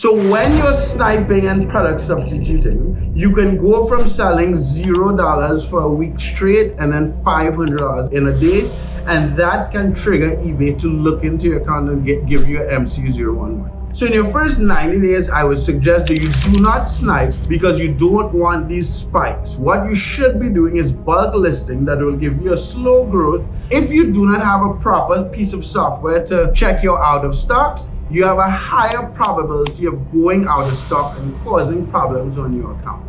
So when you're sniping and product substituting, you can go from selling $0 for a week straight and then $500 in a day, and that can trigger eBay to look into your account and give you an MC011. So in your first 90 days, I would suggest that you do not snipe because you don't want these spikes. What you should be doing is bulk listing that will give you a slow growth. If you do not have a proper piece of software to check your out of stocks, you have a higher probability of going out of stock and causing problems on your account.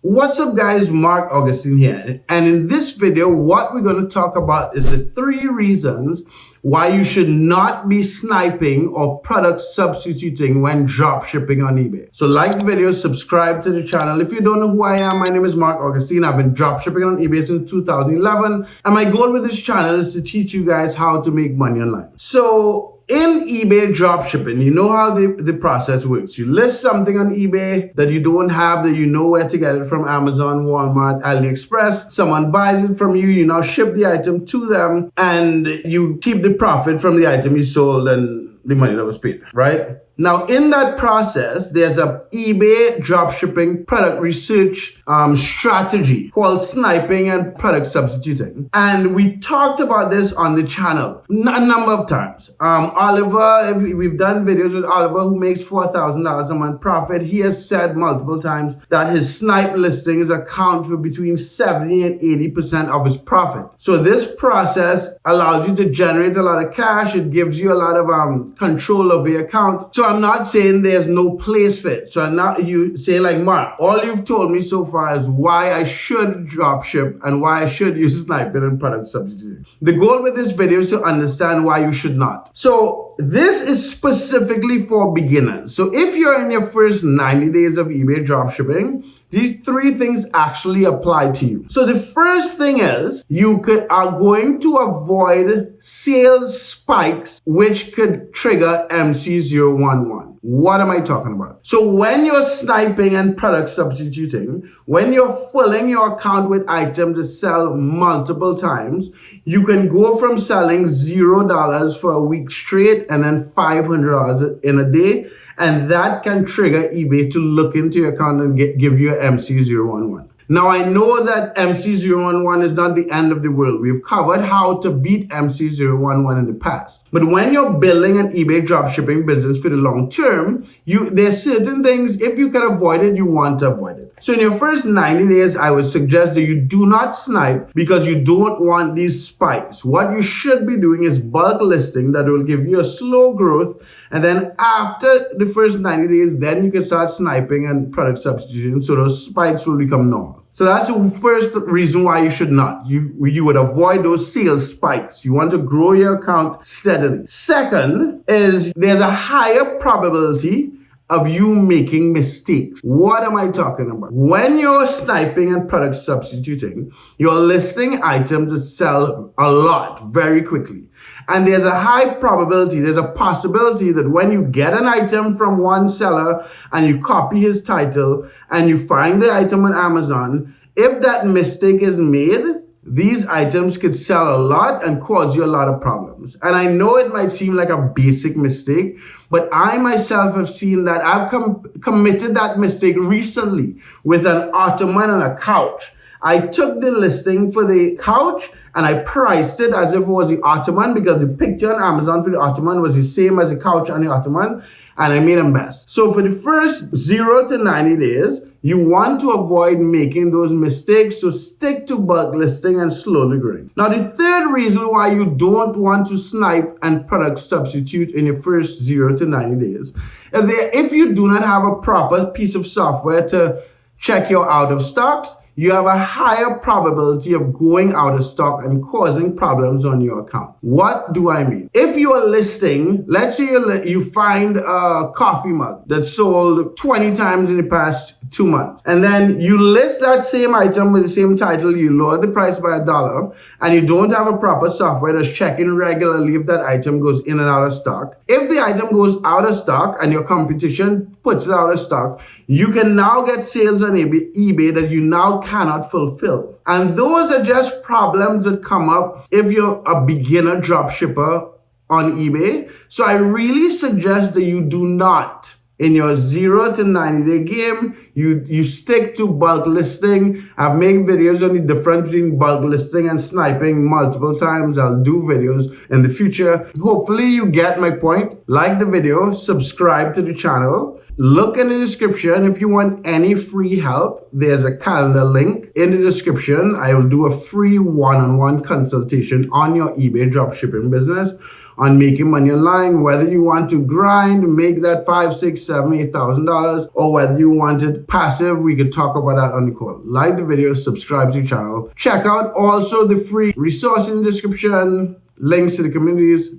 What's up guys, Marc Augustine here, and in this video what we're going to talk about is the 3 reasons why you should not be sniping or product substituting when drop shipping on eBay. So like the video, subscribe to the channel. If you don't know who I am, my name is Marc Augustine. I've been drop shipping on eBay since 2011, and my goal with this channel is to teach you guys how to make money online. So in eBay dropshipping, you know how the process works. You list something on eBay that you don't have, that you know where to get it from: Amazon, Walmart, AliExpress. Someone buys it from you, you now ship the item to them, and you keep the profit from the item you sold and the money that was paid, right? Now, in that process, there's a eBay dropshipping product research strategy called sniping and product substituting. And we talked about this on the channel a number of times. Oliver, we've done videos with Oliver, who makes $4,000 a month profit. He has said multiple times that his snipe listings account for between 70 and 80% of his profit. So this process allows you to generate a lot of cash. It gives you a lot of control over your account. So I'm not saying there's no place for it. So I'm not, you say like, Marc, all you've told me so far is why I should drop ship and why I should use sniping and product substituting. The goal with this video is to understand why you should not. So this is specifically for beginners. So if you're in your first 90 days of eBay dropshipping, these 3 things actually apply to you. So the first thing is you are going to avoid sales spikes, which could trigger MC011. What am I talking about? So when you're sniping and product substituting, when you're filling your account with items to sell multiple times, you can go from selling $0 for a week straight and then $500 in a day, and that can trigger eBay to look into your account and give you an MC011. Now, I know that MC011 is not the end of the world. We've covered how to beat MC011 in the past. But when you're building an eBay dropshipping business for the long term, there's certain things, if you can avoid it, you want to avoid it. So in your first 90 days, I would suggest that you do not snipe because you don't want these spikes. What you should be doing is bulk listing that will give you a slow growth. And then after the first 90 days, then you can start sniping and product substituting, so those spikes will become normal. So that's the first reason why you should not. You would avoid those sales spikes. You want to grow your account steadily. Second is there's a higher probability of you making mistakes. What am I talking about? When you're sniping and product substituting, you're listing items that sell a lot very quickly. And there's a high probability, there's a possibility that when you get an item from one seller and you copy his title and you find the item on Amazon, if that mistake is made, these items could sell a lot and cause you a lot of problems. And I know it might seem like a basic mistake, but I myself have seen that. I've committed that mistake recently with an ottoman and a couch. I took the listing for the couch and I priced it as if it was the ottoman because the picture on Amazon for the ottoman was the same as the couch on the ottoman, and I made a mess. So for the first 0 to 90 days, you want to avoid making those mistakes, so stick to bulk listing and slowly growing. Now, the third reason why you don't want to snipe and product substitute in your first 0 to 90 days, if you do not have a proper piece of software to check your out of stocks, you have a higher probability of going out of stock and causing problems on your account. What do I mean? If you are listing, let's say you find a coffee mug that sold 20 times in the past 2 months, and then you list that same item with the same title, you lower the price by $1, and you don't have a proper software that's checking regularly if that item goes in and out of stock. If the item goes out of stock and your competition puts it out of stock, you can now get sales on eBay that you now cannot fulfill. And those are just problems that come up if you're a beginner drop shipper on eBay. So I really suggest that you do not. In your 0 to 90-day game, you stick to bulk listing. I've made videos on the difference between bulk listing and sniping multiple times. I'll do videos in the future. Hopefully you get my point. Like the video, subscribe to the channel. Look in the description if you want any free help. There's a calendar link in the description. I will do a free one-on-one consultation on your eBay dropshipping business, on making money online, whether you want to grind, make that $5,000, $6,000, $7,000, $8,000, or whether you want it passive. We could talk about that on the call. Like the video, subscribe to the channel. Check out also the free resource in the description, links to the communities.